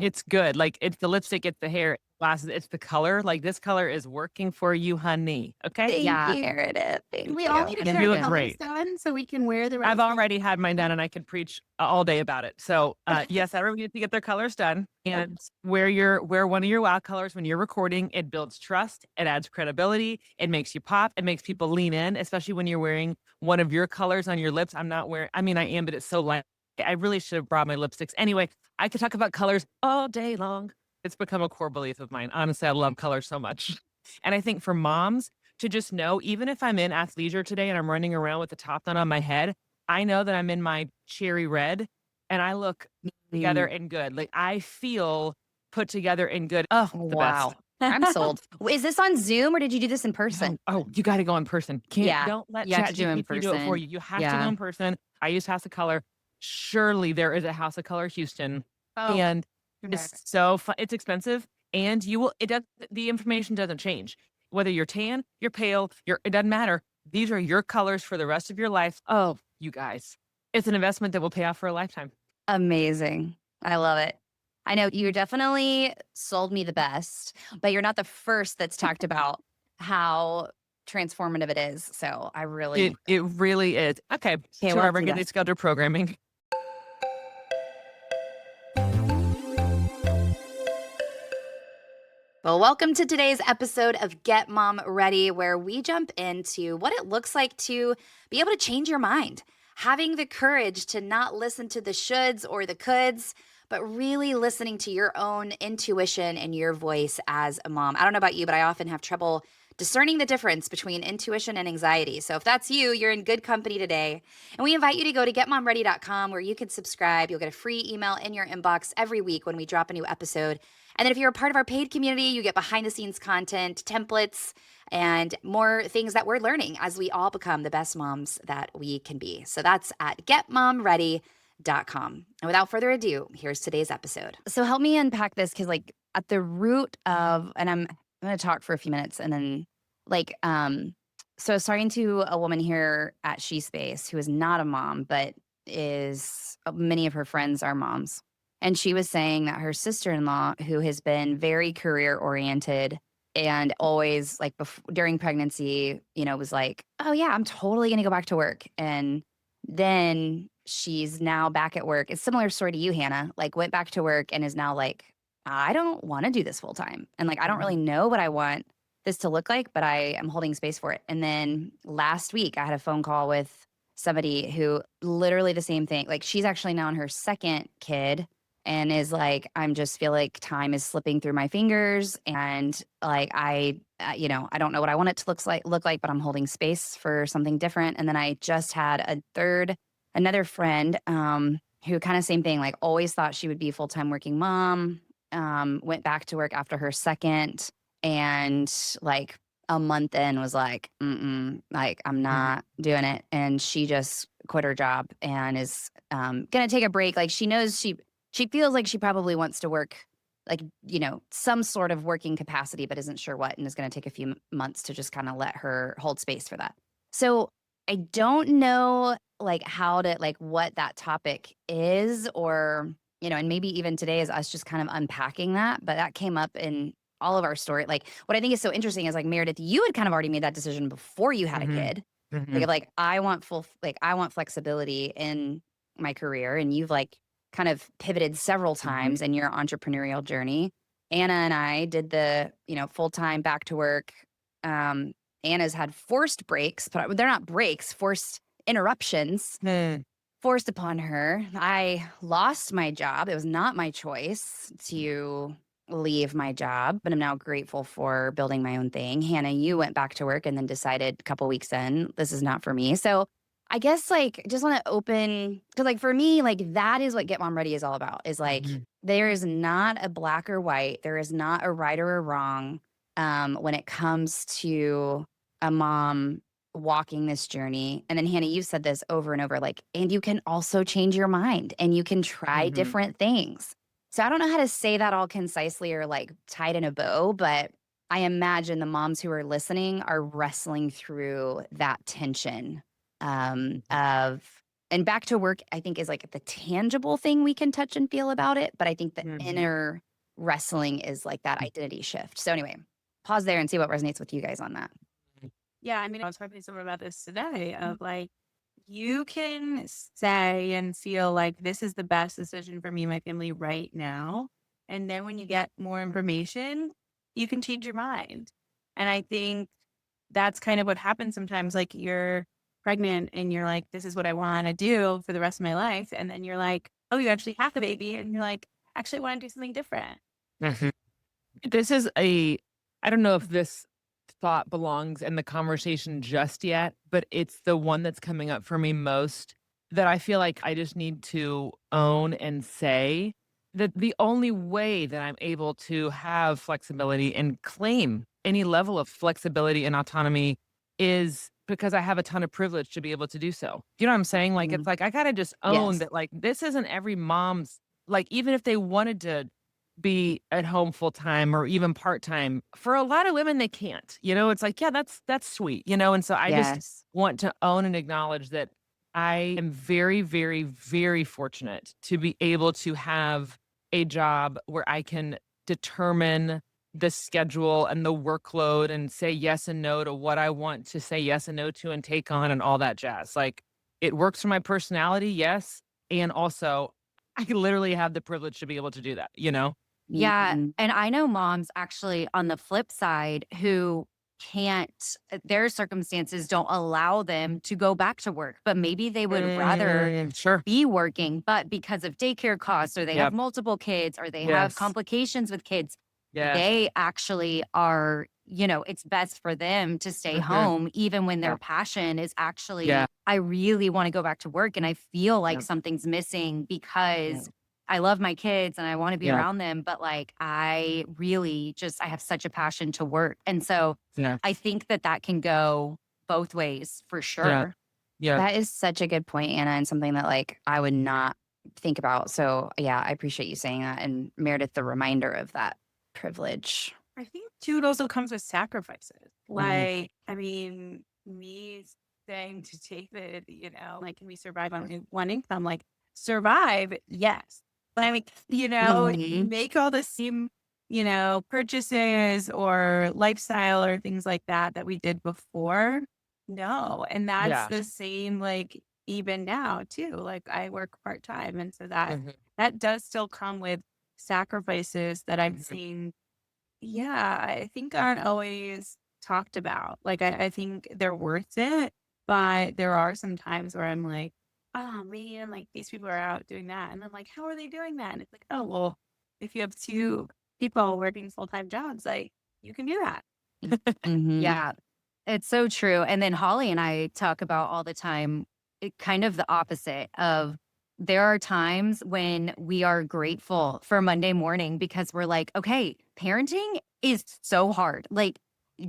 It's good. Like, it's the lipstick, it's the hair, glasses, it's the color. Like, this color is working for you, honey. Okay? Thank Yeah, you. Meredith. And Thank we all you. need to And get our you look colors great. done so we can wear the I've right stuff. already had mine done and I could preach all day about it. So, yes, everyone needs to get their colors done and wear one of your wow colors when you're recording. It builds trust. It adds credibility. It makes you pop. It makes people lean in, especially when you're wearing one of your colors on your lips. I'm not wearing, I mean, I am, but it's so light. I really should have brought my lipsticks. Anyway, I could talk about colors all day long. It's become a core belief of mine. Honestly, I love colors so much. And I think for moms to just know, even if I'm in athleisure today and I'm running around with the top knot on my head, I know that I'm in my cherry red and I look together Mm, and good. Like I feel put together and good. Oh, the best. wow. I'm sold. Is this on Zoom or did you do this in No. person? Oh, you got to go in person. Yeah, Don't let you have to Chat do in GPT do it for person. you. You have to go Yeah. in person. I use House of Color. Surely there is a House of Color Houston, Oh, and there. it's so fun. It's expensive, and you will. It does. The information doesn't change. Whether you're tan, you're pale, it doesn't matter. These are your colors for the rest of your life. Oh, you guys, it's an investment that will pay off for a lifetime. Amazing. I love it. I know you definitely sold me the best, but you're not the first that's talked about how transformative it is. So I really It really is. Okay, okay. to Well, our let's do regularly this. scheduled programming. Well, welcome to today's episode of Get Mom Ready, where we jump into what it looks like to be able to change your mind, having the courage to not listen to the shoulds or the coulds, but really listening to your own intuition and your voice as a mom. I don't know about you, but I often have trouble discerning the difference between intuition and anxiety. So if that's you, you're in good company today. And we invite you to go to getmomready.com where you can subscribe. You'll get a free email in your inbox every week when we drop a new episode. And then if you're a part of our paid community, you get behind the scenes content, templates, and more things that we're learning as we all become the best moms that we can be. So that's at getmomready.com. And without further ado, here's today's episode. So help me unpack this because like at the root of, and I'm going to talk for a few minutes and then so I was talking to a woman here at She Space who is not a mom, but is many of her friends are moms. And she was saying that her sister-in-law, who has been very career-oriented and always like during pregnancy, was like, "Oh yeah, I'm totally going to go back to work." And then she's now back at work. It's similar story to you, Hannah. Like went back to work and is now like, "I don't want to do this full time." And like I don't really know what I want this to look like, but I am holding space for it. And then last week I had a phone call with somebody who literally the same thing. Like she's actually now on her second kid and is like, I'm just feel like time is slipping through my fingers, and like I don't know what I want it to look like, but I'm holding space for something different. And then I just had another friend, who kind of same thing, like always thought she would be a full time working mom, went back to work after her second, and like a month in was like, like I'm not doing it, and she just quit her job and is gonna take a break. Like she knows she feels like she probably wants to work, like, some sort of working capacity, but isn't sure what, and is going to take a few months to just kind of let her hold space for that. So I don't know, like, how to, like, what that topic is, or, and maybe even today is us just kind of unpacking that. But that came up in all of our story. Like, what I think is so interesting is, like, Meredith, you had kind of already made that decision before you had a Mhm. kid. Mhm. Like, I want flexibility in my career. And you've, like, kind of pivoted several times in your entrepreneurial journey. Anna and I did the, full-time back to work. Um, Anna's had forced breaks, but they're not breaks, forced interruptions Mm. forced upon her. I lost my job. It was not my choice to leave my job, but I'm now grateful for building my own thing. Hannah, you went back to work and then decided a couple weeks in, this is not for me. So I guess like just want to open, because like for me, like that is what Get Mom Ready is all about, is like Mhm. there is not a black or white, there is not a right or a wrong, when it comes to a mom walking this journey. And then Hannah, you've said this over and over, like, and you can also change your mind and you can try Mhm. different things. So I don't know how to say that all concisely or like tied in a bow, but I imagine the moms who are listening are wrestling through that tension, of And back to work, I think, is like the tangible thing we can touch and feel about it. But I think the Mhm. inner wrestling is like that identity shift. So, anyway, pause there and see what resonates with you guys on that. Yeah, I mean, I was talking to someone about this today of like, you can say and feel like this is the best decision for me and my family right now. And then when you get more information, you can change your mind. And I think that's kind of what happens sometimes. Like you're pregnant and you're like, this is what I want to do for the rest of my life. And then you're like, oh, you actually have the baby. And you're like, actually, I want to do something different. Mhm. This is a I don't know if this thought belongs in the conversation just yet, but it's the one that's coming up for me most that I feel like I just need to own and say that the only way that I'm able to have flexibility and claim any level of flexibility and autonomy is because I have a ton of privilege to be able to do so. You know what I'm saying? Like, it's Mhm. like I gotta just own Yes. that, like, this isn't every mom's, like, even if they wanted to be at home full time or even part time. For a lot of women, they can't. It's like, yeah, that's sweet, and so I just Yes. want to own and acknowledge that I am very, very, very fortunate to be able to have a job where I can determine the schedule and the workload and say yes and no to what I want to say yes and no to and take on and all that jazz. Like it works for my personality, yes. And also I literally have the privilege to be able to do that? Yeah, Mhm. and I know moms actually on the flip side who can't their circumstances don't allow them to go back to work, but maybe they would rather Sure. be working, but because of daycare costs or they have Yep. multiple kids or they have Yes. complications with kids, Yes. they actually are, it's best for them to stay Mhm. home even when their Yeah. passion is Yeah. actually, I really want to go back to work and I feel like Yeah. something's missing Yeah. because I love my kids and I want to be Yeah. around them, but like I really just I have such a passion to work. And so Yeah. I think that that can go both ways for Yeah. sure. Yeah. That is such a good point, Anna, and something that like I would not think about. So yeah, I appreciate you saying that. And Meredith, the reminder of that privilege. I think too, it also comes with sacrifices. Mhm. Like, I mean, me saying to David, like, can we survive on one income? Like, survive, yes. But I mean, Mhm. make all the same, purchases or lifestyle or things like that we did before. No. And that's Yeah. the same, like, even now too. Like, I work part time. And so that, Mhm. that does still come with sacrifices that I've Mhm. seen, yeah, I think aren't always talked about. Like, I think they're worth it, but there are some times where I'm like, oh man, like these people are out doing that. And I'm like, how are they doing that? And it's like, oh, well, if you have two people working full-time jobs, like you can do that. Yeah, it's so true. And then Holly and I talk about all the time, kind of the opposite of there are times when we are grateful for Monday morning because we're like, okay, parenting is so hard. Like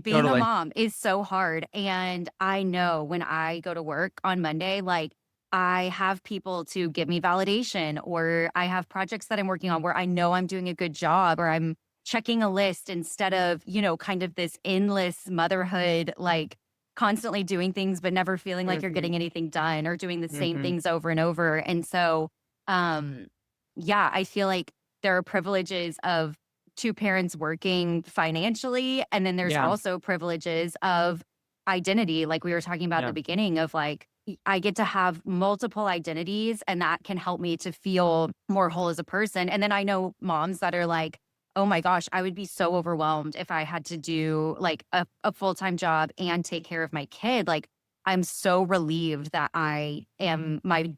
being a Totally. mom is so hard. And I know when I go to work on Monday, like I have people to give me validation or I have projects that I'm working on where I know I'm doing a good job or I'm checking a list instead of, kind of this endless motherhood, like constantly doing things, but never feeling like you're Mhm. getting anything done or doing the same Mhm. things over and over. And so, um, yeah, I feel like there are privileges of two parents working financially. And then there's Yeah. also privileges of identity, like we were talking about at the Yeah. beginning of like, I get to have multiple identities and that can help me to feel more whole as a person. And then I know moms that are like, oh my gosh, I would be so overwhelmed if I had to do like a full-time job and take care of my kid. Like, I'm so relieved that my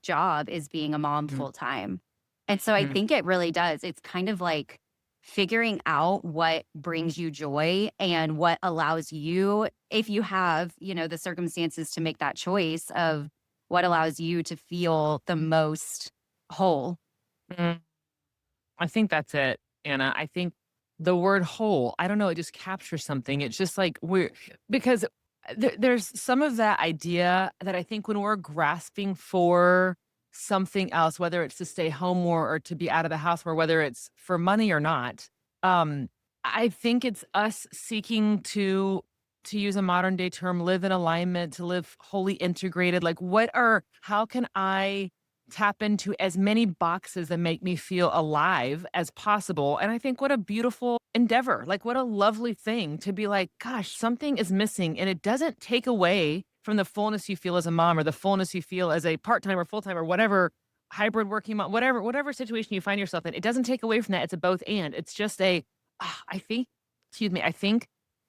job is being a mom Mhm. full time. And so I Mhm. think it really does. It's kind of like figuring out what brings you joy and what allows you, if you have, the circumstances to make that choice of what allows you to feel the most whole. Mm. I think that's it, Anna. I think the word whole, I don't know, it just captures something. It's just like because there's some of that idea that I think when we're grasping for something else, whether it's to stay home more or to be out of the house more, whether it's for money or not, um, I think it's us seeking to to use a modern day term, live in alignment, to live wholly integrated? Like, how can I tap into as many boxes that make me feel alive as possible? And I think what a beautiful endeavor, like, what a lovely thing to be like, gosh, something is missing. And it doesn't take away from the fullness you feel as a mom or the fullness you feel as a part time or full time or whatever hybrid working mom, whatever situation you find yourself in. It doesn't take away from that. It's a both and. It's just I think, excuse me, I think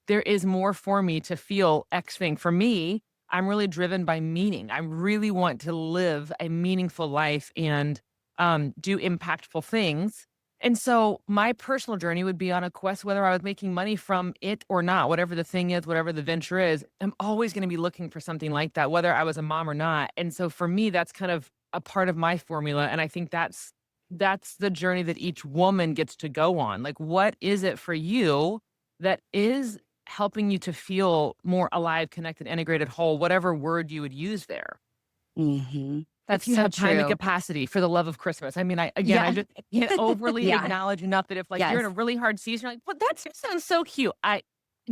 there is more for me to feel X thing. For me, I'm really driven by meaning. I really want to live a meaningful life and do impactful things. And so my personal journey would be on a quest, whether I was making money from it or not, whatever the thing is, whatever the venture is, I'm always going to be looking for something like that, whether I was a mom or not. And so for me, that's kind of a part of my formula. And I think that's the journey that each woman gets to go on. Like, what is it for you that is helping you to feel more alive, connected, integrated, whole, whatever word you would use there? That's If you so have time and true. capacity, for the love of Christmas. I mean, I Yeah. just can't overly Yeah. acknowledge enough that if, like, you're in Yes. a really hard season, you're like, "Well, that just sounds so cute." I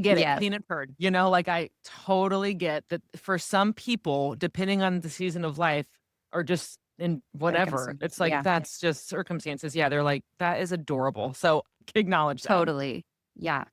get it, Yes. seen and heard, like, I totally get that for some people, depending on the season of life or just in whatever, Circumstance. it's like, Yeah. that's just circumstances. Yeah, they're like, "That is adorable." So, acknowledge that. Totally. Yeah.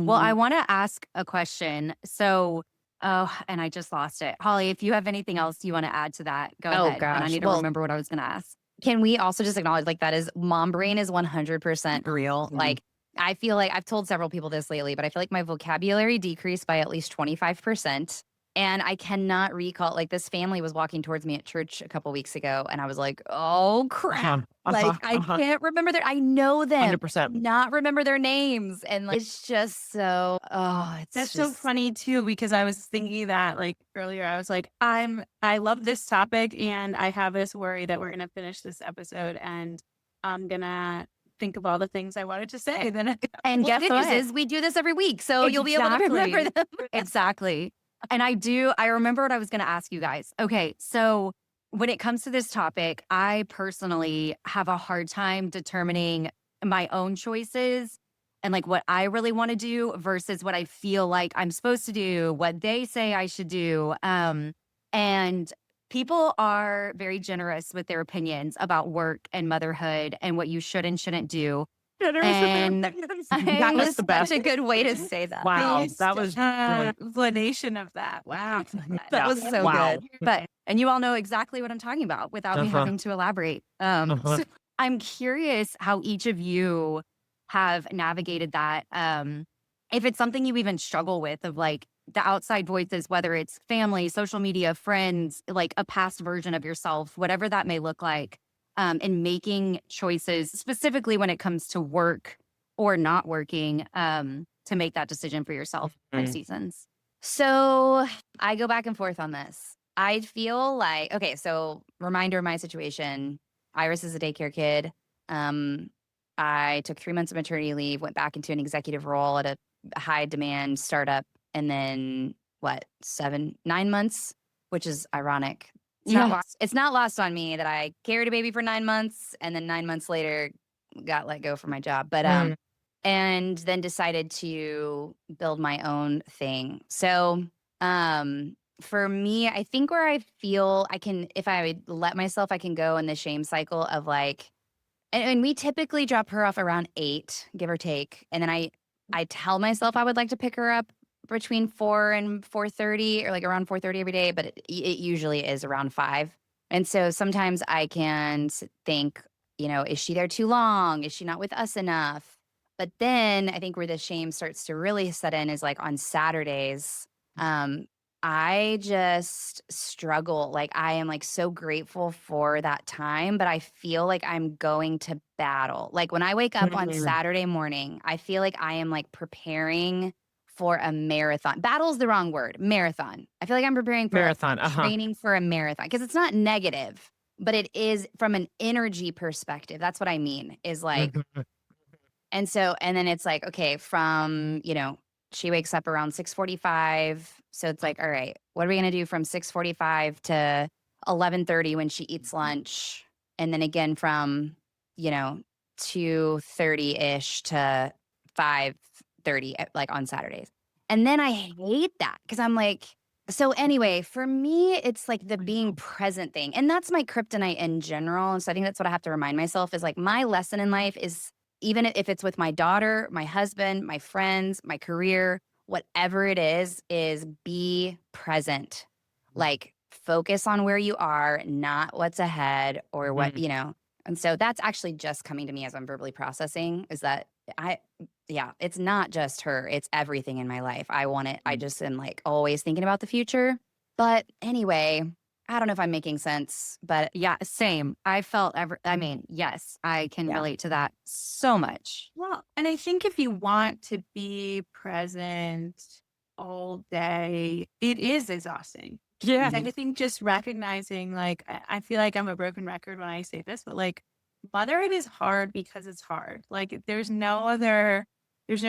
Well, I Mhm. want to ask a question. So, oh, and I just lost it. Holly, if you have anything else you want to add to that, go Oh ahead. And I gosh. need to Well, remember what I was going to ask. Can we also just acknowledge like that is mom brain is 100% real? Mhm. Like, I feel like I've told several people this lately, but I feel like my vocabulary decreased by at least 25%. And I cannot recall, like, this family was walking towards me at church a couple weeks ago, and I was like, oh crap. Uh-huh, Like, uh-huh, I uh-huh, can't remember I know them, 100%. not remember their names. And like, Yep. it's just so, it's that's so just, funny too, because I was thinking that like earlier, I was like, I love this topic and I have this worry that we're gonna finish this episode and I'm gonna think of all the things I wanted to say. Then and well, guess good what? news is we do this every week. So you'll be able to remember exactly. them. Exactly. And I remember what I was going to ask you guys. Okay. So when it comes to this topic, I personally have a hard time determining my own choices and like what I really want to do versus what I feel like I'm supposed to do, what they say I should do. And people are very generous with their opinions about work and motherhood and what you should and shouldn't do. Generous with their And opinions. That was it's the such best. a good way to say that. Wow, The that was brilliant. explanation of that. Wow. That Yeah, was so wow. good. But and you all know exactly what I'm talking about without me Uh-huh, having to elaborate. uh-huh. So I'm curious how each of you have navigated that. If it's something you even struggle with of like the outside voices, whether it's family, social media, friends, like a past version of yourself, whatever that may look like, in making choices, specifically when it comes to work or not working, to make that decision for yourself in Mm. seasons. So I go back and forth on this. I feel like, okay, so reminder of my situation. Iris is a daycare kid. Um, I took 3 months of maternity leave, went back into an executive role at a high demand startup, and then what, 9 months, which is ironic. Yeah. It's not lost on me that I carried a baby for 9 months and then 9 months later got let go from my job. But Mm. and then decided to build my own thing. So, for me, I think where I feel I can, if I would let myself, I can go in the shame cycle of like, and we typically drop her off around 8, give or take. And then I tell myself I would like to pick her up between 4 and 4:30 or like around 4:30 every day, but it usually is around 5. And so sometimes I can think, is she there too long? Is she not with us enough? But then I think where the shame starts to really set in is like on Saturdays. Um, I just struggle. Like, I am like so grateful for that time, but I feel like I'm going to battle. Like, when I wake up on Mhm. Saturday morning, I feel like I am like preparing for a marathon. Battle's the wrong word. Marathon. I feel like I'm preparing for Marathon, uh-huh. training for a marathon because it's not negative, but it is from an energy perspective. That's what I mean is like, Mhm. and then it's like, okay, from, she wakes up around 6:45. So it's like, all right, what are we going to do from 6:45 to 11:30 when she eats lunch? And then again from, 2:30-ish to 5:30, like on Saturdays. And then I hate that because I'm like, so anyway, for me, it's like the being present thing. And that's my kryptonite in general. And so I think that's what I have to remind myself is like my lesson in life is even if it's with my daughter, my husband, my friends, my career, whatever it is be present. Like focus on where you are, not what's ahead or what, Mhm. you know. And so that's actually just coming to me as I'm verbally processing is that I yeah, it's not just her, it's everything in my life. I want it. I just am like always thinking about the future. But anyway, I don't know if I'm making sense, but Yeah, same. I mean, yes, I can yeah. relate to that so much. Well, and I think if you want to be present all day, it is exhausting. Yeah. And I think just recognizing, like, I feel like I'm a broken record when I say this, but like, motherhood is hard because it's hard. Like, there's no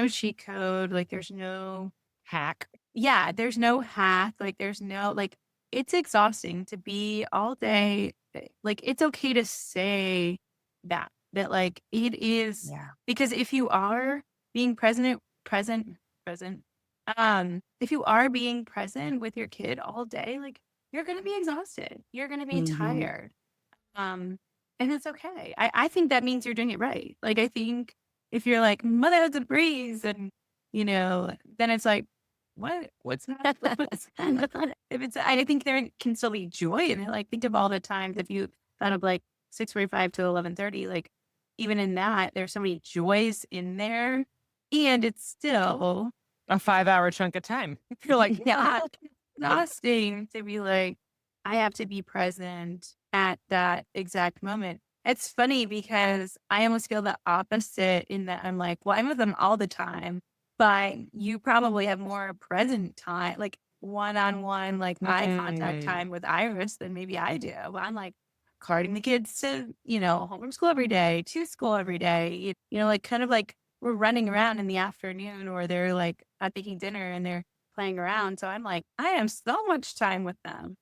cheat code. Like, there's no, Hack. yeah, there's no hack. Like, there's no, like, it's exhausting to be all day. Like, it's okay to say that like, it is, Yeah. because if you are being present, if you are being present with your kid all day, like, you're going to be exhausted. You're going to be Mhm. tired. Um, and it's okay. I think that means you're doing it right. Like, I think if you're like, motherhood's a breeze and, then it's like, what's that? If it's, I think there can still be joy in it. Like, think of all the times if you thought of like 6:45 to 11:30, like, even in that, there's so many joys in there. And it's still A 5-hour chunk of time. You're like, yeah, exhausting to be like, I have to be present at that exact moment. It's funny because I almost feel the opposite in that I'm like, well, I'm with them all the time, but you probably have more present time, like one-on-one, like eye contact time with Iris than maybe I do. Well, I'm like carting the kids to, home from school every day, to school every day, like kind of like we're running around in the afternoon or they're like at making dinner and they're playing around. So I'm like, I have so much time with them.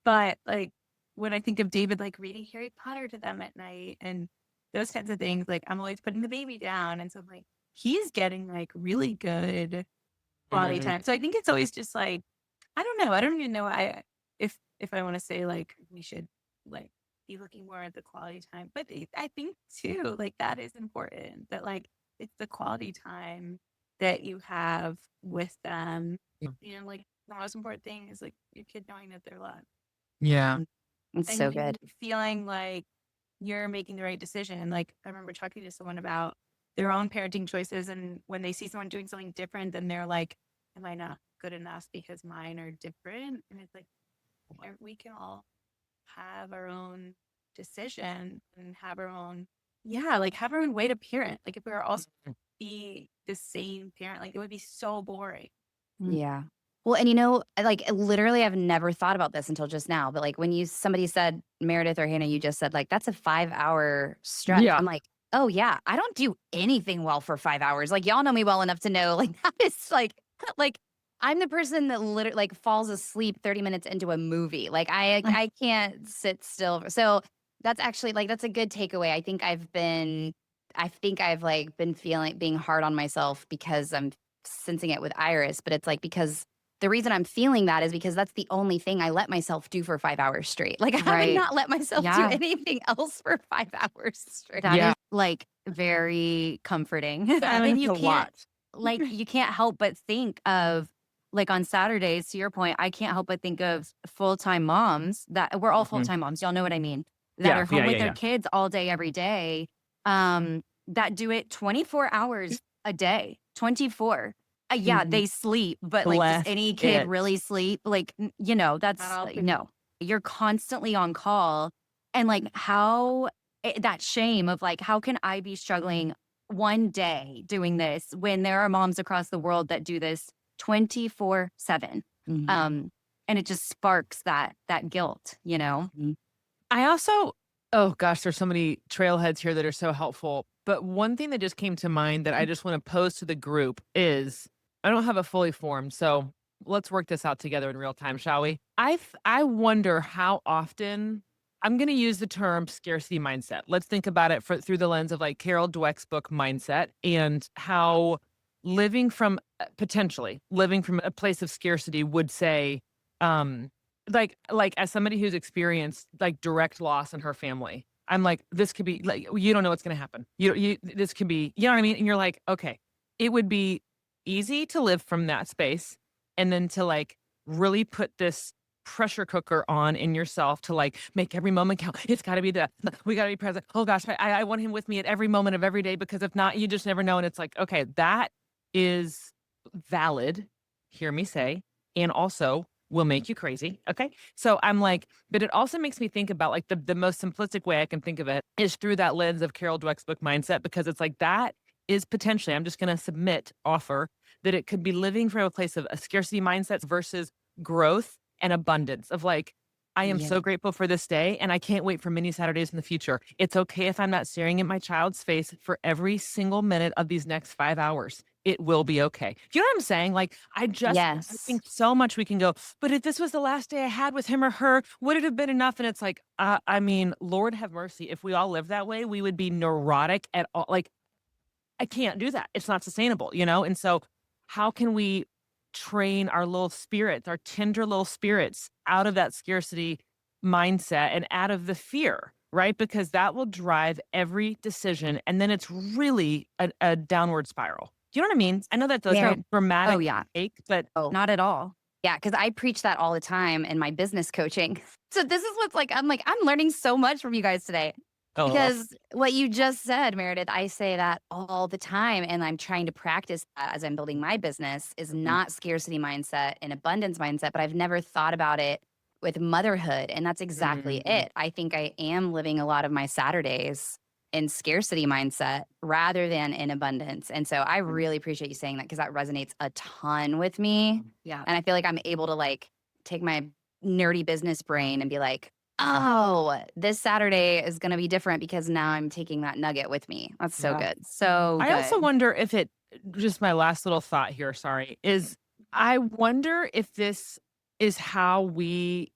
But like when I think of David, like reading Harry Potter to them at night and those kinds of things, like I'm always putting the baby down. And so I'm like, he's getting like really good quality Mhm. time. So I think it's always just like, I don't know. I don't even know if I want to say like we should like be looking more at the quality time. But I think too, like that is important that like it's the quality time that you have with them. Yeah. Like the most important thing is like your kid knowing that they're loved Yeah. It's so and good. feeling like you're making the right decision. Like I remember talking to someone about their own parenting choices, and when they see someone doing something different, then they're like, "Am I not good enough because mine are different?" And it's like we can all have our own decision and have our own, yeah, like have our own way to parent. Like if we were all be the same parent, like it would be so boring. Yeah. Well, and like literally I've never thought about this until just now, but like when somebody said Meredith or Hannah, you just said like that's a 5-hour stretch. Yeah. I'm like, oh yeah, I don't do anything well for 5 hours. Like y'all know me well enough to know like that is like I'm the person that literally like falls asleep 30 minutes into a movie. Like I can't sit still. So that's actually like that's a good takeaway. I think I've like been feeling being hard on myself because I'm sensing it with Iris, but it's like because the reason I'm feeling that is because that's the only thing I let myself do for 5 hours straight. Like I would Right. not let myself do Yeah. anything else for 5 hours straight. That is Yeah. like very comforting. And And you it's a can't lot. like you can't help but think of like on Saturdays, to your point, I can't help but think of full-time moms that we're all Mhm. full-time moms, y'all know what I mean, that Yeah. are home Yeah. with Yeah. their Yeah. kids all day, every day, that do it 24 hours a day, 24. Yeah, Mhm. they sleep, but like, does Bless any kid it. really sleep? Like, that's Not all kids. no. You're constantly on call, and like, how that shame of like, how can I be struggling one day doing this when there are moms across the world that do this 24/7? Mhm. And it just sparks that guilt, I also, oh gosh, there's so many trailheads here that are so helpful. But one thing that just came to mind that I just want to pose to the group is I don't have a fully formed. So let's work this out together in real time, shall we? I wonder how often I'm going to use the term scarcity mindset. Let's think about it through the lens of like Carol Dweck's book Mindset and how living from potentially living from a place of scarcity would say, um, like as somebody who's experienced like direct loss in her family, I'm like, this could be like, you don't know what's going to happen. This could be, you know what I mean? And you're like, okay, it would be easy to live from that space and then to like really put this pressure cooker on in yourself to like make every moment count. It's got to be we got to be present. Oh gosh, I want him with me at every moment of every day because if not, you just never know. And it's like, okay, that is valid. Hear me say, and also will make you crazy. Okay. So I'm like, but it also makes me think about like the most simplistic way I can think of it is through that lens of Carol Dweck's book Mindset, because it's like that is potentially, I'm just going to offer that it could be living from a place of a scarcity mindset versus growth and abundance of like, I am Yeah. so grateful for this day and I can't wait for many Saturdays in the future. It's okay if I'm not staring at my child's face for every single minute of these next 5 hours. It will be okay. You know what I'm saying? Like, I Yes. think so much we can go, but if this was the last day I had with him or her, would it have been enough? And it's like, I mean, Lord have mercy. If we all lived that way, we would be neurotic at all. Like, I can't do that. It's not sustainable, you know? And so how can we train our little spirits, our tender little spirits out of that scarcity mindset and out of the fear, right? Because that will drive every decision. And then it's really a downward spiral. Do you know what I mean? I know that's a Yeah. very dramatic Oh, yeah. take, but Not at all. Yeah, because I preach that all the time in my business coaching. So this is what's like, I'm learning so much from you guys today. oh, Because what you just said, Meredith, I say that all the time. And I'm trying to practice that as I'm building my business is not scarcity mindset and abundance mindset, but I've never thought about it with motherhood. And that's exactly it. I think I am living a lot of my Saturdays in scarcity mindset rather than in abundance. And so I really appreciate you saying that because that resonates a ton with me. Yeah. And I feel like I'm able to like take my nerdy business brain and be like, oh, this Saturday is going to be different because now I'm taking that nugget with me. That's so Yeah. good. So I also good. wonder if it, just my last little thought here, sorry, is I wonder if this is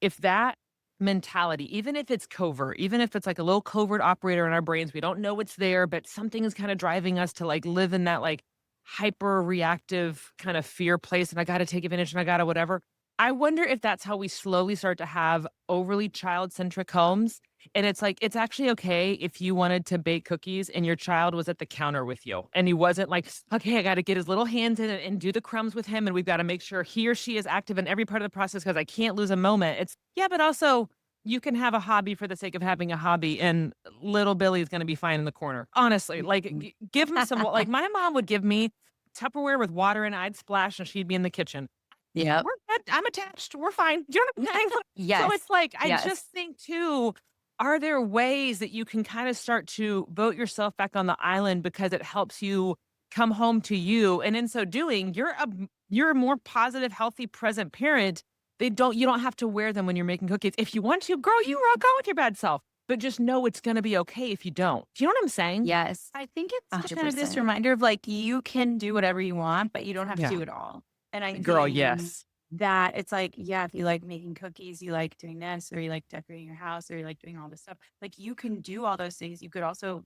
if that mentality, even if it's covert, even if it's like a little covert operator in our brains, we don't know what's there, but something is kind of driving us to like live in that like hyper reactive kind of fear place. And I got to take advantage and I got to whatever. I wonder if that's how we slowly start to have overly child centric homes. And it's like, it's actually okay if you wanted to bake cookies and your child was at the counter with you and he wasn't like, okay, I got to get his little hands in it and do the crumbs with him. And we've got to make sure he or she is active in every part of the process because I can't lose a moment. It's, yeah, but also you can have a hobby for the sake of having a hobby and little Billy's going to be fine in the corner. Honestly, like give him some, like my mom would give me Tupperware with water and I'd splash and she'd be in the kitchen. Yep. We're good. I'm attached. We're fine. Do you know what I'm saying? Yes. So it's like, I Yes. just think too, are there ways that you can kind of start to vote yourself back on the island because it helps you come home to you? And in so doing, you're a more positive, healthy, present parent. You don't have to wear them when you're making cookies. If you want to, girl, you rock on with your bad self. But just know it's going to be okay if you don't. Do you know what I'm saying? Yes. I think it's just kind of this 100%. reminder of like, you can do whatever you want, but you don't have Yeah. to do it all. And I Girl, think yes. that it's like, yeah, if you like making cookies, you like doing this, or you like decorating your house, or you like doing all this stuff, like you can do all those things. You could also,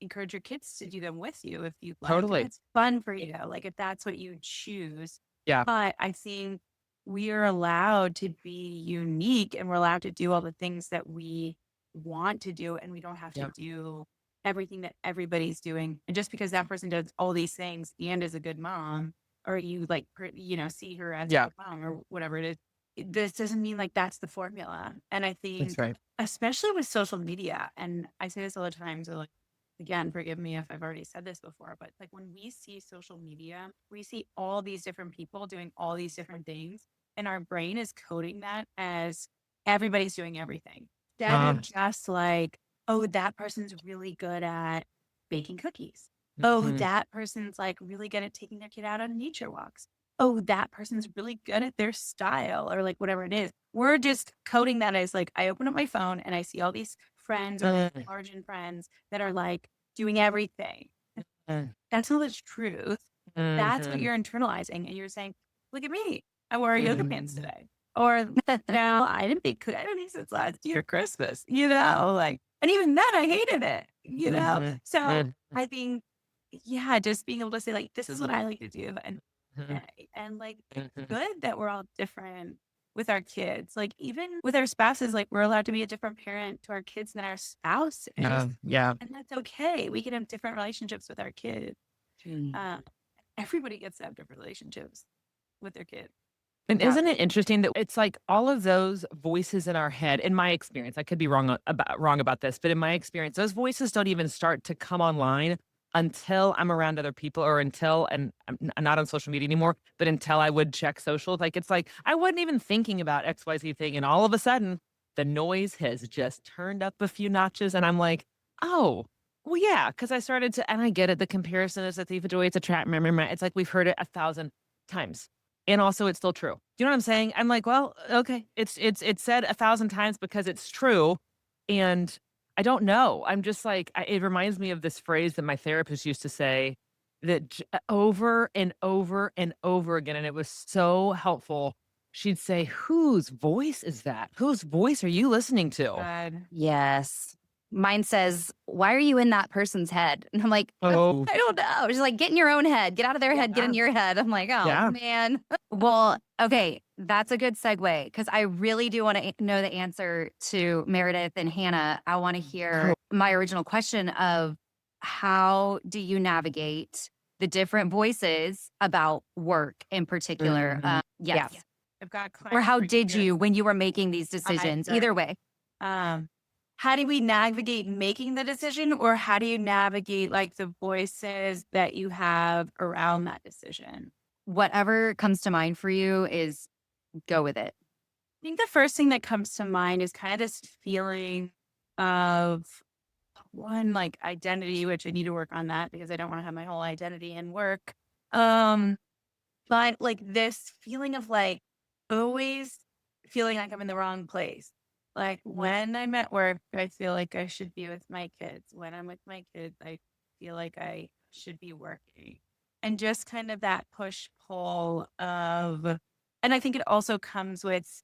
encourage your kids to do them with you if you like. Totally. It's fun for you, like if that's what you choose. Yeah. But I think we are allowed to be unique and we're allowed to do all the things that we want to do, and we don't have to Yep. do everything that everybody's doing. And just because that person does all these things and is a good mom, or you like, see her as a Yeah. good mom or whatever it is, this doesn't mean like that's the formula. And I think, That's right. especially with social media, and I say this all the time, so like, again, forgive me if I've already said this before, but like when we see social media, we see all these different people doing all these different things, and our brain is coding that as everybody's doing everything. Instead of just like, oh, that person's really good at baking cookies. Oh, Mhm. that person's like really good at taking their kid out on nature walks. Oh, that person's really good at their style, or like whatever it is. We're just coding that as like, I open up my phone and I see all these friends or margin friends that are like doing everything. Mm. That's not the truth. That's what Mhm. you're internalizing. And you're saying, look at me. I wore yoga pants Mhm. today. Or now I didn't bake cookies. I didn't eat since last year Christmas, like, and even then I hated it, Mhm. So Mhm. I think yeah, just being able to say like, this is what I like to do. Mhm. And like, it's Mhm. good that we're all different with our kids. Like, even with our spouses, like, we're allowed to be a different parent to our kids than our spouse is. Yeah. And that's okay. We can have different relationships with our kids. Mm. Uh, everybody gets to have different relationships with their kids. And Yeah. isn't it interesting that it's like all of those voices in our head, in my experience, I could be wrong about this, but in my experience, those voices don't even start to come online until I'm around other people or until, and I'm not on social media anymore, but until I would check socials. Like it's like I wasn't even thinking about XYZ thing. And all of a sudden, the noise has just turned up a few notches. And I'm like, oh, well, yeah, because I started to, and I get it. The comparison is a thief of joy. It's a trap. Remember, it's like we've heard it 1,000 times. And also it's still true. Do you know what I'm saying? I'm like, well, okay. It's said 1,000 times because it's true. And I don't know. I'm just like, it reminds me of this phrase that my therapist used to say that over and over and over again. And it was so helpful. She'd say, whose voice is that? Whose voice are you listening to? God. Yes. Mine says, "Why are you in that person's head?" And I'm like, Oh, I don't know. She's like, "Get in your own head. Get out of their head. Get yeah. in your head." I'm like, oh Yeah. man. Well, okay, that's a good segue because I really do want to know the answer to Meredith and Hannah. I want to hear my original question of how do you navigate the different voices about work in particular? Mhm. Yes. Yeah. I've got Or clients how for did years. you when you were making these decisions? Either way. Um, how do we navigate making the decision, or how do you navigate like the voices that you have around that decision? Whatever comes to mind for you is go with it. I think the first thing that comes to mind is kind of this feeling of one, like identity, which I need to work on that because I don't want to have my whole identity in work. Um, but like this feeling of like always feeling like I'm in the wrong place. Like when I'm at work, I feel like I should be with my kids. When I'm with my kids, I feel like I should be working. And just kind of that push pull of, and I think it also comes with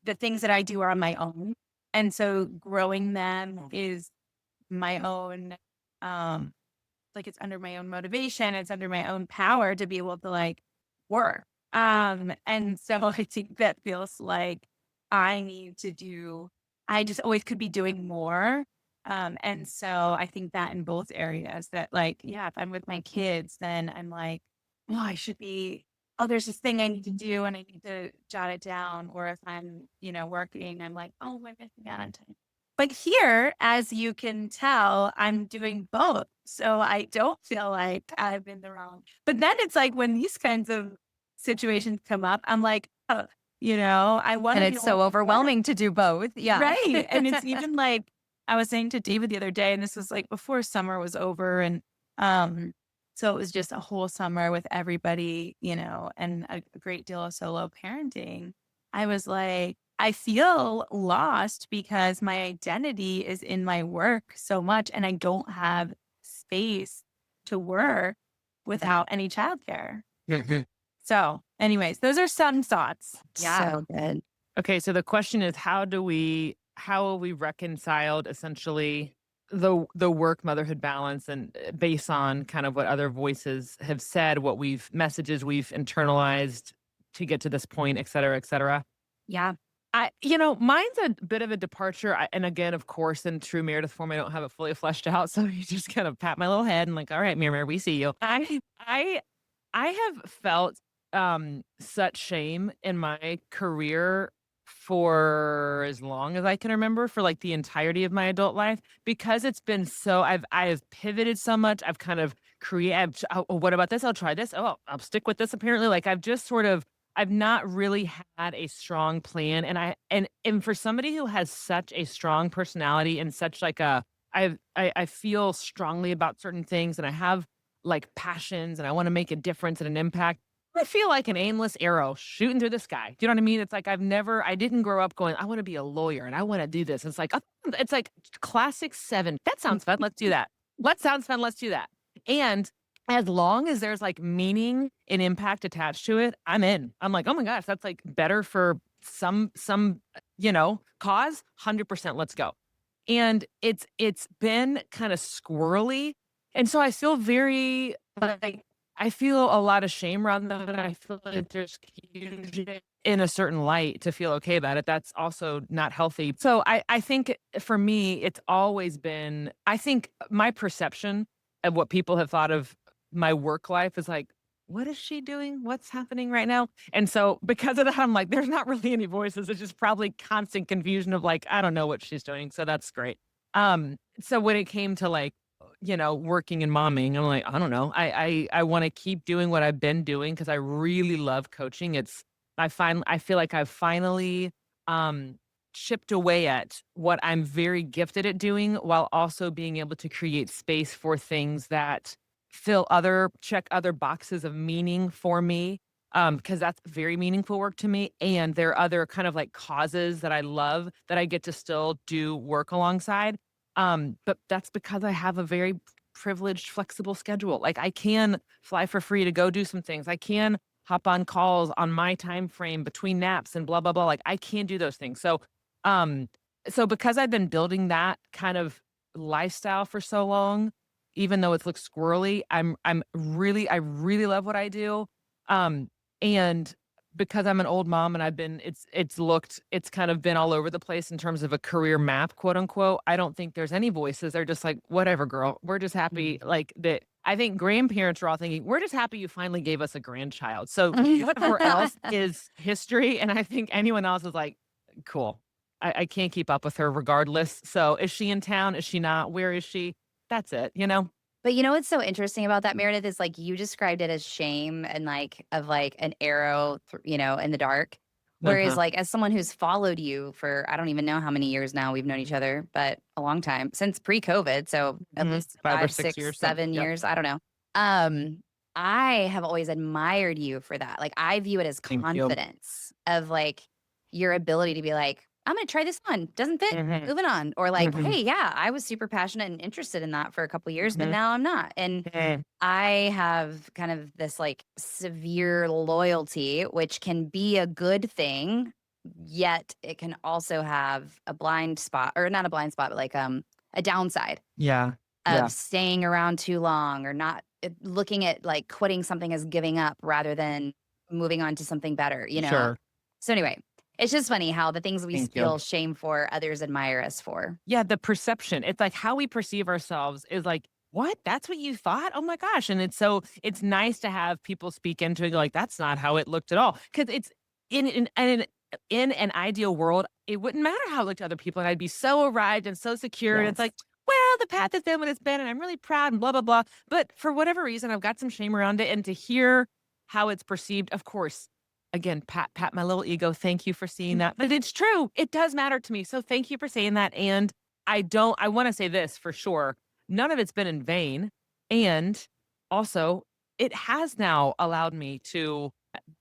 the things that I do are on my own. And so growing them is my own, um, like it's under my own motivation, it's under my own power to be able to like work. And so I think that feels like I need to do, I just always could be doing more. And so I think that in both areas that like, yeah, if I'm with my kids, then I'm like, oh, I should be, oh, there's this thing I need to do and I need to jot it down. Or if I'm, working, I'm like, oh, am I missing out on time? But here, as you can tell, I'm doing both. So I don't feel like I'm in the wrong. But then it's like when these kinds of situations come up, I'm like, oh, I want And to be it's able so to work. overwhelming to do both. Yeah. Right. And it's even like I was saying to David the other day, and this was like before summer was over. And um, so it was just a whole summer with everybody, and a great deal of solo parenting. I was like, I feel lost because my identity is in my work so much, and I don't have space to work without any childcare. So, anyways, those are some thoughts. Yeah. So good. Okay, so the question is how have we reconciled essentially the work motherhood balance and based on kind of what other voices have said, what messages we've internalized to get to this point, et cetera, et cetera. Yeah. Mine's a bit of a departure. And again, of course, in true Meredith form, I don't have it fully fleshed out. So you just kind of pat my little head and like, all right, Mirror, we see you. I have felt such shame in my career for as long as I can remember, for like the entirety of my adult life, because it's been so I have pivoted so much. I've kind of created, oh, what about this? I'll try this. Oh, I'll stick with this apparently. Like I've not really had a strong plan. And for somebody who has such a strong personality and such like I feel strongly about certain things and I have like passions and I want to make a difference and an impact. I feel like an aimless arrow shooting through the sky. Do you know what I mean? It's like I didn't grow up going, I want to be a lawyer and I want to do this. It's like classic seven. That sounds fun. Let's do that. What sounds fun? Let's do that. And as long as there's like meaning and impact attached to it, I'm in. I'm like, oh my gosh, that's like better for some cause. 100%. Let's go. And it's been kind of squirrely And so I feel very like I feel a lot of shame around that. I feel like there's confusion in a certain light to feel okay about it. That's also not healthy. So I think for me, it's always been, I think my perception of what people have thought of my work life is like, what is she doing? What's happening right now? And so because of that, I'm like, there's not really any voices. It's just probably constant confusion of like, I don't know what she's doing. So that's great. So when it came to like, working and momming, I'm like, I don't know. I want to keep doing what I've been doing because I really love coaching. I feel like I've finally um chipped away at what I'm very gifted at doing while also being able to create space for things that check other boxes of meaning for me. Because that's very meaningful work to me. And there are other kind of like causes that I love that I get to still do work alongside. But that's because I have a very privileged, flexible schedule. Like I can fly for free to go do some things. I can hop on calls on my time frame between naps and blah blah blah. Like I can do those things. Um, so because I've been building that kind of lifestyle for so long, even though it looks squirrely, I really love what I do. Um, and because I'm an old mom and it's kind of been all over the place in terms of a career map, quote unquote. I don't think there's any voices. They're just like, whatever, girl. We're just happy. Like that. I think grandparents are all thinking, we're just happy you finally gave us a grandchild. So whatever else is history. And I think anyone else is like, cool. I can't keep up with her regardless. So is she in town? Is she not? Where is she? That's it. But you know what's so interesting about that, Meredith, is like you described it as shame and like of like an arrow, in the dark. Whereas, Uh-huh. like, as someone who's followed you for I don't even know how many years now we've known each other, but a long time since pre-COVID. So at Mhm. least 5 or five, 6 six, years. So, 7 yep. years. I don't know. Um, I have always admired you for that. Like, I view it as Thank you. confidence of like your ability to be like, I'm gonna try this on. Doesn't fit. Mhm. Moving on. Or like, Mhm. hey, yeah, I was super passionate and interested in that for a couple years, but Mhm. now I'm not. And Mhm. I have kind of this like severe loyalty, which can be a good thing, yet it can also have a blind spot, or not a blind spot, but like a downside Yeah. of Yeah. staying around too long or not looking at like quitting something as giving up rather than moving on to something better. Sure. So anyway, it's just funny how the things we Thank you. feel shame for, others admire us for. Yeah, the perception. It's like how we perceive ourselves is like, "What? That's what you thought? Oh my gosh." And it's nice to have people speak into it like, "That's not how it looked at all." Because it's in an ideal world, it wouldn't matter how it looked to other people, and I'd be so arrived and so secure, and it's Yes. like, "Well, the path has been what it's been, and I'm really proud and blah, blah, blah." But for whatever reason, I've got some shame around it, and to hear how it's perceived, of course, again, pat my little ego, thank you for seeing that, but it's true, it does matter to me, so thank you for saying that, and I wanna say this for sure, none of it's been in vain, and also, it has now allowed me to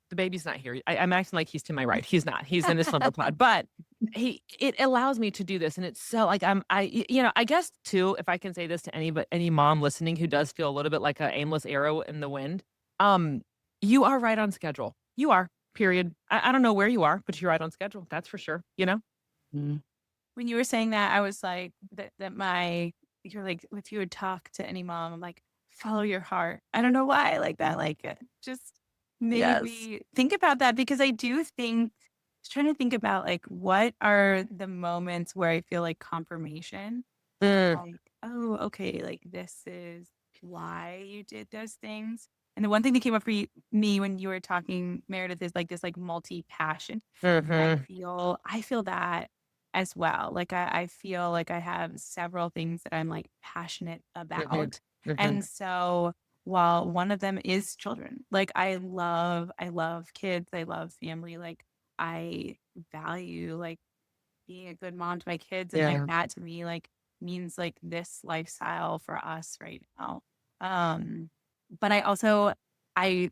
the baby's not here, I'm acting like he's to my right, he's not, he's in his slumber pod, but it allows me to do this, and it's so, like, I guess too, if I can say this to any mom listening who does feel a little bit like a aimless arrow in the wind, um, you are right on schedule. You are, period. I don't know where you are, but you're right on schedule, that's for sure? Mm. When you were saying that, I was like you're like, if you would talk to any mom, like, follow your heart. I don't know why I like that. Like, it just made Yes. me think about that because I do think, I was trying to think about like, what are the moments where I feel like confirmation? Mm, Like, oh, okay, like this is why you did those things. And the one thing that came up for me when you were talking, Meredith, is like this like multi-passion. And mhm, I feel that as well. Like I feel like I have several things that I'm like passionate mhm, about. mhm. And so while one of them is children, like I love kids, I love family, like I value like being a good mom to my kids, and like Yeah, that to me like means like this lifestyle for us right now. Um but I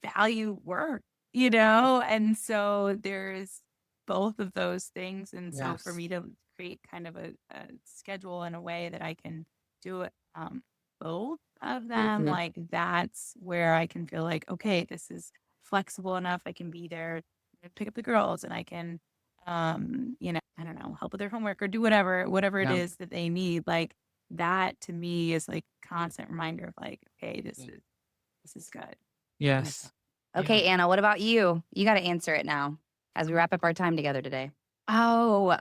value work, and so there's both of those things. And so for yes. me to create kind of a schedule in a way that I can do it, both of them, Mhm. like that's where I can feel like, okay, this is flexible enough. I can be there and pick up the girls, and I can, I don't know, help with their homework or do whatever it Yeah, is that they need. Like that to me is like constant reminder of like, okay, this is good. Yes. Okay, Anna, what about you? You got to answer it now as we wrap up our time together today. Oh,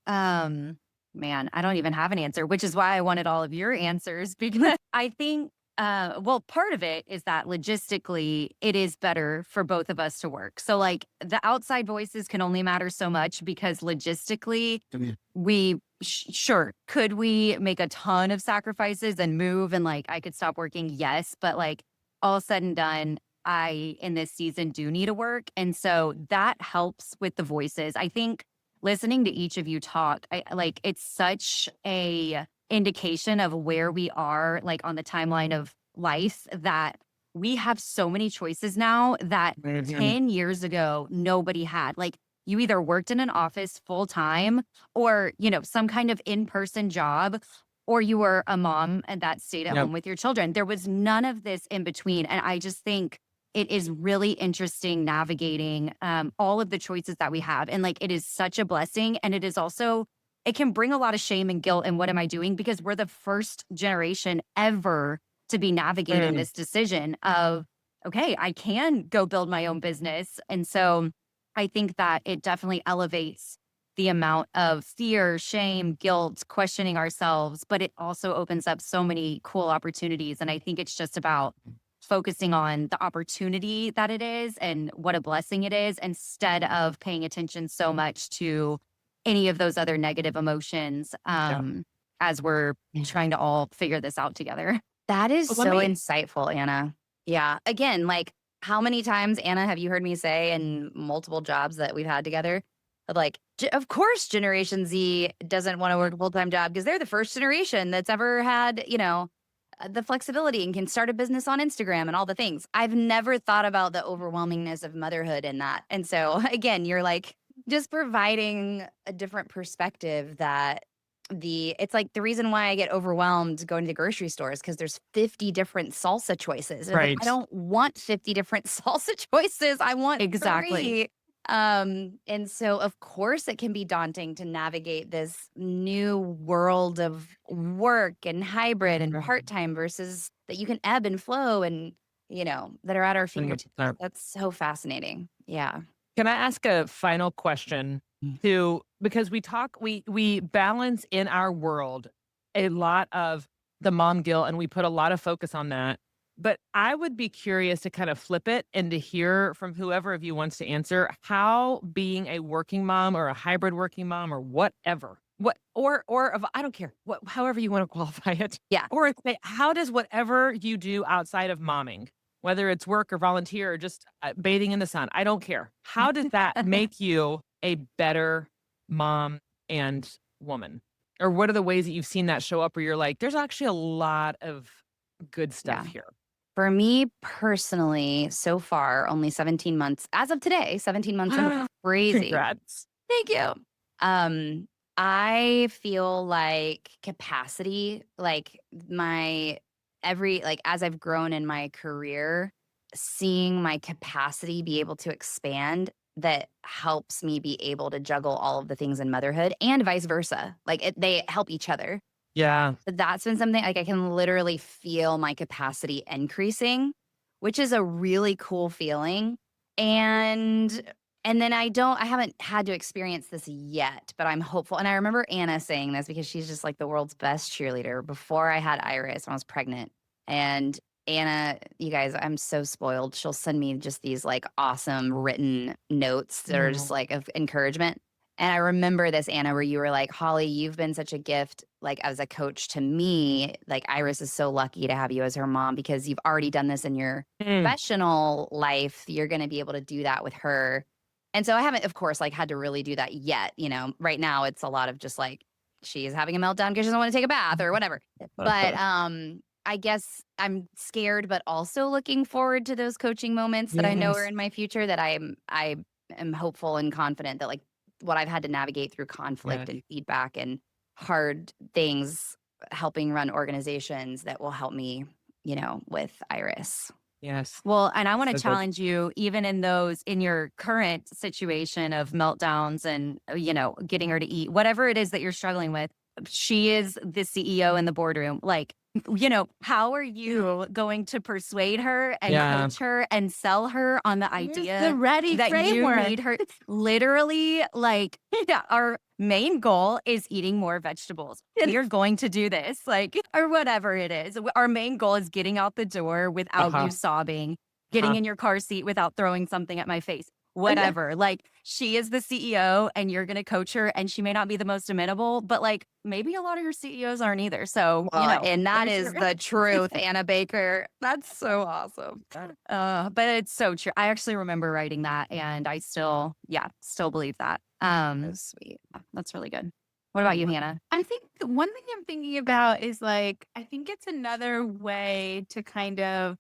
man, I don't even have an answer, which is why I wanted all of your answers because I think, well, part of it is that logistically it is better for both of us to work. So, like, the outside voices can only matter so much because logistically, sure, could we make a ton of sacrifices and move and like I could stop working? Yes. But like, all said and done, I in this season do need to work. And so that helps with the voices. I think listening to each of you talk, I like it's such a indication of where we are like on the timeline of life that we have so many choices now that 10 years ago nobody had. Like you either worked in an office full time or, some kind of in-person job or you were a mom and that stayed at Yep. home with your children. There was none of this in between. And I just think it is really interesting navigating all of the choices that we have. And like, it is such a blessing. And it is also, it can bring a lot of shame and guilt. And what am I doing? Because we're the first generation ever to be navigating this decision of, okay, I can go build my own business. And so I think that it definitely elevates the amount of fear, shame, guilt, questioning ourselves, but it also opens up so many cool opportunities. And I think it's just about focusing on the opportunity that it is and what a blessing it is instead of paying attention so much to any of those other negative emotions as we're trying to all figure this out together. That is Well, let so me- insightful, Anna. Yeah. Again, like how many times, Anna, have you heard me say in multiple jobs that we've had together? Like, of course, Generation Z doesn't want to work a full-time job because they're the first generation that's ever had, the flexibility and can start a business on Instagram and all the things. I've never thought about the overwhelmingness of motherhood in that. And so again, you're like just providing a different perspective that it's like the reason why I get overwhelmed going to the grocery stores because there's 50 different salsa choices. And like, Right. I don't want 50 different salsa choices. I want Exactly. 3. And so of course it can be daunting to navigate this new world of work and hybrid and part-time versus that you can ebb and flow and, that are at our fingertips. 100%. That's so fascinating. Yeah. Can I ask a final question because we balance in our world a lot of the mom guilt and we put a lot of focus on that. But I would be curious to kind of flip it and to hear from whoever of you wants to answer how being a working mom or a hybrid working mom or whatever, I don't care, however you want to qualify it. Yeah. Or how does whatever you do outside of momming, whether it's work or volunteer or just bathing in the sun, I don't care. How does that make you a better mom and woman? Or what are the ways that you've seen that show up where you're like, there's actually a lot of good stuff Yeah. here? For me personally, so far, only 17 months, as of today, 17 months in, crazy. Congrats. Thank you. I feel like capacity, like as I've grown in my career, seeing my capacity be able to expand that helps me be able to juggle all of the things in motherhood and vice versa. Like they help each other. Yeah. But that's been something like I can literally feel my capacity increasing, which is a really cool feeling. And then I haven't had to experience this yet, but I'm hopeful. And I remember Anna saying this because she's just like the world's best cheerleader before I had Iris when I was pregnant. And Anna, you guys, I'm so spoiled. She'll send me just these like awesome written notes that are just like of encouragement. And I remember this, Anna, where you were like, Holly, you've been such a gift, like as a coach to me. Like Iris is so lucky to have you as her mom because you've already done this in your professional life. You're going to be able to do that with her. And so I haven't, of course, like had to really do that yet. Right now it's a lot of just like, she's having a meltdown because she doesn't want to take a bath or whatever. But I guess I'm scared, but also looking forward to those coaching moments that I know are in my future that I am hopeful and confident that like what I've had to navigate through conflict and feedback and hard things, helping run organizations that will help me, with Iris. Yes. Well, and I want to So good. challenge you, even in your current situation of meltdowns and, getting her to eat, whatever it is that you're struggling with, she is the CEO in the boardroom. Like, how are you going to persuade her and Yeah. coach her and sell her on the Here's the idea ready that you framework. need her? Literally, like, our main goal is eating more vegetables. We are going to do this, like, or whatever it is. Our main goal is getting out the door without Uh-huh. you sobbing, getting in your car seat without throwing something at my face. Whatever. Like, she is the CEO and you're going to coach her, and she may not be the most amenable, but like maybe a lot of your CEOs aren't either. So, Well, and that there's is your- the truth, Anna Baker. That's so awesome. But it's so true. I actually remember writing that, and I still believe that. Sweet. That's really good. What about you, Hannah? I think the one thing I'm thinking about is like, I think it's another way to kind of,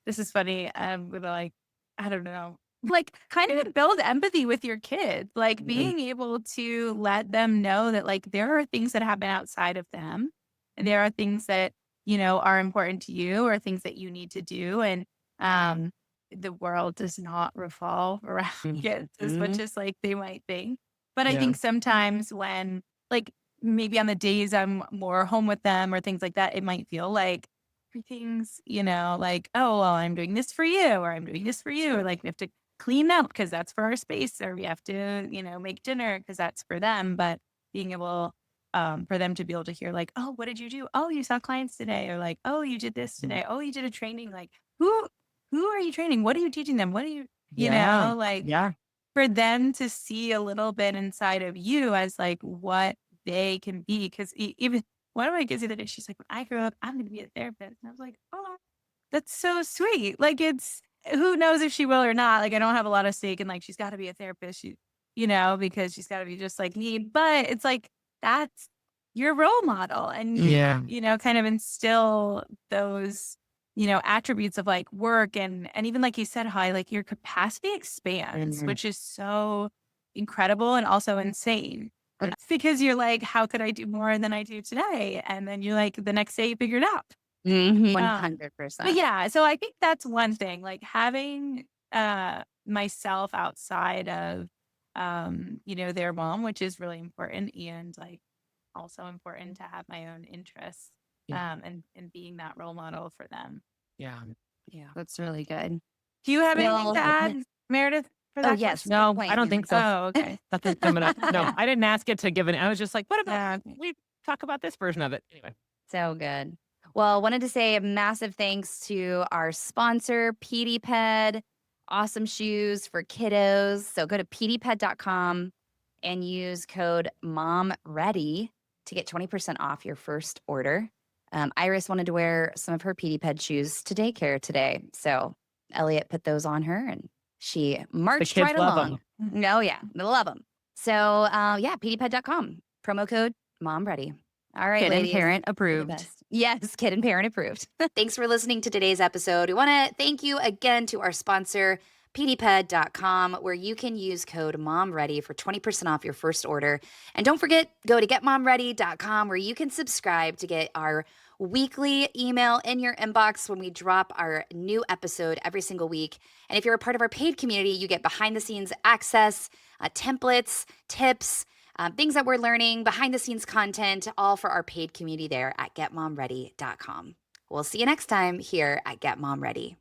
this is funny. I'm gonna like, I don't know, like kind of build empathy with your kids, like being able to let them know that like there are things that happen outside of them. And there are things that, are important to you or things that you need to do. And the world does not revolve around kids as much as like they might think. But I Yeah. think sometimes when like maybe on the days I'm more home with them or things like that, it might feel like everything's, like, oh, well, I'm doing this for you or I'm doing this for you. Or like we have to clean up because that's for our space or we have to, make dinner because that's for them. But being able for them to be able to hear like, oh, what did you do? Oh, you saw clients today, or like, oh, you did this today. Oh, you did a training. Like, who are you training? What are you teaching them? What are you, Yeah. like Yeah. for them to see a little bit inside of you as like what they can be. Because even one of my kids the other day, she's like, when I grow up, I'm going to be a therapist. And I was like, oh, that's so sweet. Like it's, who knows if she will or not. Like I don't have a lot of stake in like, she's got to be a therapist, because she's got to be just like me. But it's like, that's your role model. And, Yeah. kind of instill those attributes of like work and even like you said, Hi, like your capacity expands, which is so incredible and also insane. It's because you're like, how could I do more than I do today? And then you're like, the next day you figure it out. 100%. But yeah, so I think that's one thing, like having myself outside of their mom, which is really important, and like also important to have my own interests and being that role model for them. Yeah. Yeah, that's really good. Do you have anything Well, to add, Meredith, for Oh, that yes. question? No, Wait, I don't think so. Oh, okay. Nothing's coming up. No, I didn't ask it to give it. I was just like, what about Yeah. we talk about this version of it? Anyway. So good. Well, wanted to say a massive thanks to our sponsor, PDPed. Awesome shoes for kiddos. So go to pdped.com and use code MOMREADY to get 20% off your first order. Iris wanted to wear some of her PDPed shoes to daycare today. So Elliot put those on her and she marched kids right love along. No, yeah, they love them. So pdped.com, promo code MOMREADY. All right, Kid and ladies. parent You're the approved. best. Yes, kid and parent approved. Thanks for listening to today's episode. We want to thank you again to our sponsor, pdped.com, where you can use code MOMREADY for 20% off your first order. And don't forget, go to getmomready.com where you can subscribe to get our weekly email in your inbox when we drop our new episode every single week. And if you're a part of our paid community, you get behind-the-scenes access, templates, tips, things that we're learning, behind-the-scenes content, all for our paid community there at getmomready.com. We'll see you next time here at Get Mom Ready.